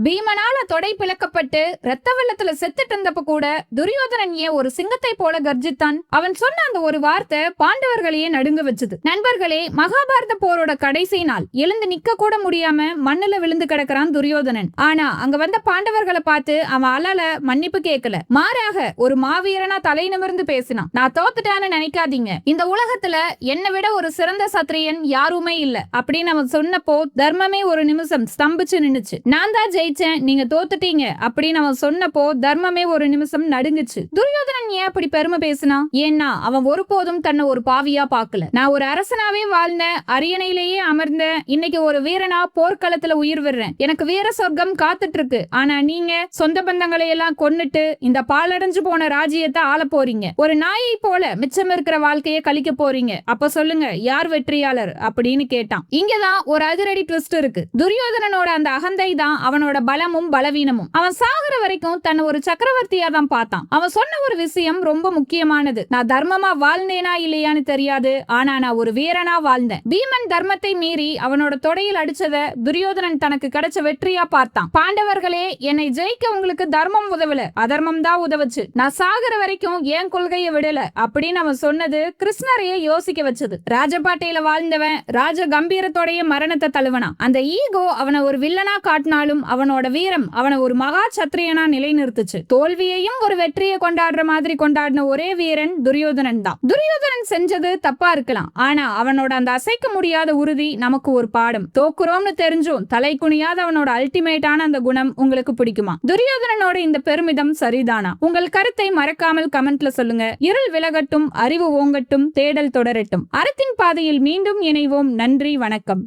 பீமனால தொடை பிளக்கப்பட்டு ரத்த வெள்ளத்துல செத்துட்டு இருந்தப்ப கூட துரியோதனன் ஏன் ஒரு சிங்கத்தை போல கர்ஜித்தான்? அவன் சொன்ன அந்த ஒரு வார்த்தை பாண்டவர்களையே நடுங்க வச்சது. நண்பர்களே, மகாபாரத போரோட கடைசி நாள். எழுந்து நிக்க கூட முடியாம மண்ணுல விழுந்து கிடக்கிறான் துரியோதனன். ஆனா அங்க வந்த பாண்டவர்களை பார்த்து அவன் அழல மன்னிப்பு கேட்கல. மாறாக ஒரு மாவீரனா தலை நிமிர்ந்து பேசினான். நான் தோத்துட்டான்னு நினைக்காதீங்க. இந்த உலகத்துல என்னை விட ஒரு சிறந்த சத்திரியன் யாருமே இல்ல அப்படின்னு அவன் சொன்னப்போ தர்மமே ஒரு நிமிஷம் ஸ்தம்பிச்சு நின்னுச்சு. நான் தான் ஜெயிச்சேன், நீங்க தோத்துட்டீங்க அப்படின்னு அவன் சொன்னப்போ தர்மமே ஒரு நிமிஷம் நடுங்குச்சு. துரியோதனன் ஏன் அப்படி பெருமை பேசினான்? ஏன்னா அவன் ஒருபோதும் தன்னை ஒரு பாவியா பார்க்கல. நான் ஒரு அரசனாவே வாழ்ந்த, அரியணையிலேயே அமர்ந்த, இன்னைக்கு ஒரு வீரனா போர்க்களத்துல உயிர் விடுறேன். எனக்கு வீர சொர்க்கம் காத்துட்டு இருக்கு. ஆனா நீங்க சொந்த பந்தங்களை எல்லாம் கொன்னுட்டு இந்த பாலடைஞ்சு போன ராஜ்யத்தை ஆள போறீங்க. ஒரு நாயை போல மிச்சம் இருக்கிற வாழ்க்கையை கழிக்க போறீங்க. அப்ப சொல்லுங்க, யார் வெற்றியாளர் அப்படின்னு கேட்டான். இங்கதான் ஒரு அதிரடி ட்விஸ்ட் இருக்கு. துரியோதனனோட அந்த அகந்தை தான் அவனோட பலமும் பலவீனமும். அவன் சாகுற வரைக்கும் தன்னை ஒரு சக்கரவர்த்தியா தான் பார்த்தான். அவன் சொன்ன ஒரு விஷயம் ரொம்ப முக்கியமானது. நான் தர்மமா வாழ்ந்தேனா இல்லையான்னு தெரியாது, ஆனா நான் ஒரு வீரனா வாழ்ந்தேன். பீமன் தர்மத்தை மீறி அவனோட தொடையில் அடிச்சத துரியோதனன் தனக்கு கிடைச்ச வெற்றியா பார்த்தான். பாண்டவர்களே, என்னை ஜெயிக்க உங்களுக்கு தர்மம் உதவல, அதர்மம் தான் உதவுச்சு. நான் சாகுற வரைக்கும் என் கொள்கையை விடல அப்படின்னு அவன் சொன்னது கிருஷ்ணரையே யோசிக்க வச்சது. ராஜபாட்டையில வாழ்ந்தவன் ராஜ கம்பீரத்தோடைய மரணத்தை தழுவனான். அந்த ஈகோ அவனை ஒரு வில்லனா காட்டினாலும் அவனோட வீரம் அவனை ஒரு மகா சத்திரியனா நிலைநிறுத்துச்சு. தோல்வியையும் ஒரு வெற்றியை கொண்டாடுற மாதிரி கொண்டாடின ஒரே வீரன் துரியோதனன் தான். துரியோதனன் செஞ்சது தப்பா இருக்கலாம், ஆனா அவனோட அந்த அசைக்க முடியாத உறுதி நமக்கு ஒரு பாடம். தோக்குறோம்னு தெரிஞ்சும் தலை குனியாத அவனோட அல்டிமேட்டான அந்த குணம் உங்களுக்கு பிடிக்குமா? துரியோதனனோட இந்த பெருமிதம் சரிதானா? உங்கள் கருத்தை மறக்காமல் கமெண்ட்ல சொல்லுங்க. இருள் விலகட்டும், அறிவு ஓங்கட்டும், தேடல் தொடரட்டும். அறத்தின் பாதையில் மீண்டும் இணைவோம். நன்றி, வணக்கம்.